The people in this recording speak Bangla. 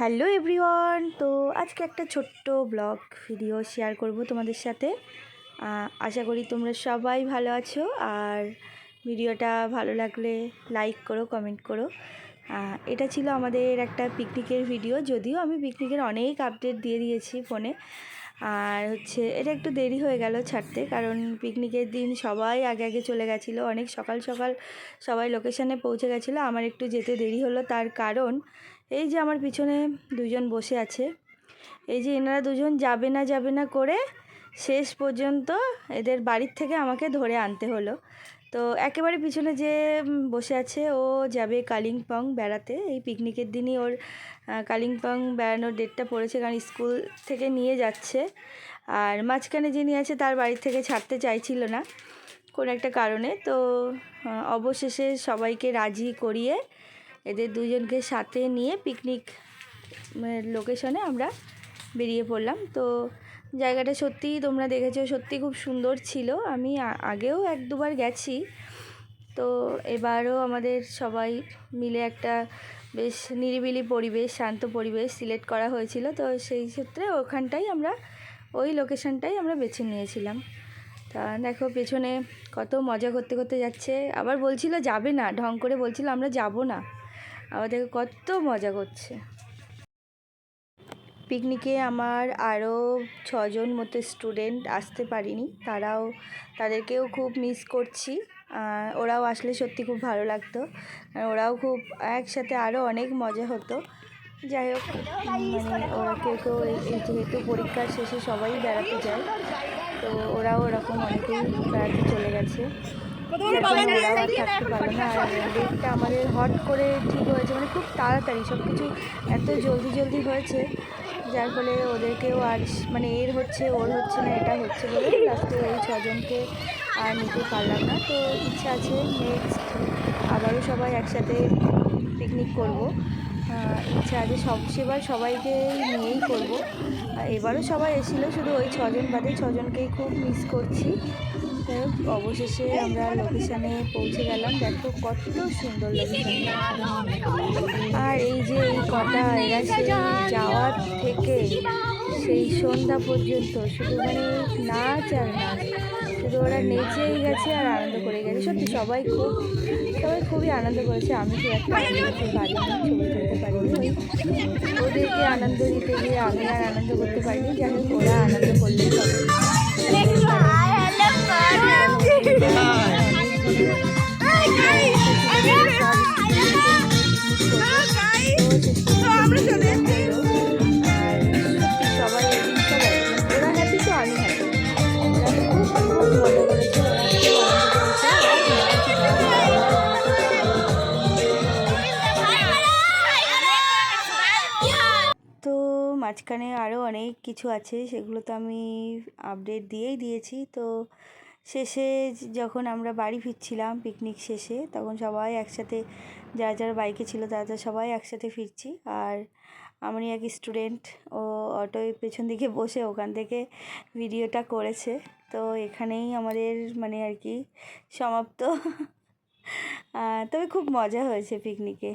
হ্যালো এভরিওয়ান, তো আজকে একটা ছোট্ট ব্লগ ভিডিও শেয়ার করব তোমাদের সাথে। আশা করি তোমরা সবাই ভালো আছো, আর ভিডিওটা ভালো লাগলে লাইক করো, কমেন্ট করো। এটা ছিল আমাদের একটা পিকনিকের ভিডিও, যদিও আমি পিকনিকের অনেক আপডেট দিয়ে দিয়েছি ফোনে। আর এটা একটু দেরি হয়ে গেল ছাড়তে, কারণ পিকনিকের দিন সবাই আগে আগে চলে গেছিলো, অনেক সকাল সকাল সবাই লোকেশানে পৌঁছে গেছিলো। আমার একটু যেতে দেরি হলো, তার কারণ এই যে আমার পিছনে দুজন বসে আছে, এই যে এনারা দুজন যাবে না করে শেষ পর্যন্ত এদের বাড়ির থেকে আমাকে ধরে আনতে হলো। তো একেবারে পিছনে যে বসে আছে, ও যাবে কালিম্পং বেড়াতে। এই পিকনিকের দিনই ওর কালিম্পং বেড়ানোর ডেটটা পড়েছে, কারণ স্কুল থেকে নিয়ে যাচ্ছে। আর মাঝখানে যিনি আছে তার বাড়ি থেকে ছাড়তে চাইছিল না কোনো একটা কারণে। তো অবশেষে সবাইকে রাজি করিয়ে এদের দুজনকে সাথে নিয়ে পিকনিক লোকেশনে আমরা বেরিয়ে পড়লাম। তো জায়গাটা সত্যিই তোমরা দেখেছো, সত্যি খুব সুন্দর ছিল। আমি আগেও এক দুবার গেছি, তো এবারও আমাদের সবাই মিলে একটা বেশ নিরিবিলি পরিবেশ, শান্ত পরিবেশ সিলেক্ট করা হয়েছিল। তো সেই ক্ষেত্রে ওই লোকেশনটাই আমরা বেছে নিয়েছিলাম। তা দেখো পেছনে কত মজা করতে করতে যাচ্ছে, আবার বলছিল যাবে না, ঢং করে বলছিল আমরা যাব না, আবার দেখো কত মজা করছে। পিকনিকে আমার আরও 6জন মতো স্টুডেন্ট আসতে পারিনি, তাদেরকেও খুব মিস করছি। ওরাও আসলে সত্যি খুব ভালো লাগতো, ওরাও খুব একসাথে আরও অনেক মজা হতো। যাই হোক, ওরা কেউ যেহেতু পরীক্ষার শেষে সবাই বেড়াতে যায়, তো ওরাও ওরকম অনেকেই বেড়াতে চলে গেছে, ওরাও থাকতে পারলো না। আর ডেটটা আমাদের হট করে ঠিক হয়েছে, খুব তাড়াতাড়ি সব কিছু এত জলদি হয়েছে, যার ফলে ওদেরকেও আর ওর হচ্ছে না, এটা হচ্ছে বলে লাস্টে এই 6জনকে আর নিতে পারলাম না। তো ইচ্ছা আছে নেক্সট আবারও সবাই একসাথে পিকনিক করব, ইচ্ছা আছে সেবার সবাইকে নিয়েই করব। এবারও সবাই এসেছিলো, শুধু ওই 6জন বাদে 6জনকেই খুব মিস করছি। অবশেষে আমরা লোকেশানে পৌঁছে গেলাম, দেখো কত সুন্দর লোকেশান। আর এই যে এই কটা এরা সেই যাওয়ার থেকে সেই সন্ধ্যা পর্যন্ত শুধু নাচ আর নাচ, শুধু ওরা নেচেই গেছে আর আনন্দ করে গেছে। সত্যি সবাই খুবই আনন্দ করেছে। আমি খুব একটা আনন্দ করতে পারিনি, ছবি তুলতে পারিনি, ওদেরকে আনন্দ দিতে গিয়ে আমি আর আনন্দ করতে পারিনি। যাই হোক, ওরা আনন্দ করলেই হবে। মাঝখানে আরও অনেক কিছু আছে, সেগুলো তো আমি আপডেট দিয়েই দিয়েছি। তো শেষে যখন আমরা বাড়ি ফিরছিলাম পিকনিক শেষে, তখন সবাই একসাথে, যারা বাইকে ছিল তারা সবাই একসাথে ফিরছি। আর আমারই এক স্টুডেন্ট, ও অটোয় পেছন দিকে বসে ওখান থেকে ভিডিওটা করেছে। তো এখানেই আমাদের আর কি সমাপ্ত। তবে খুব মজা হয়েছে পিকনিকে।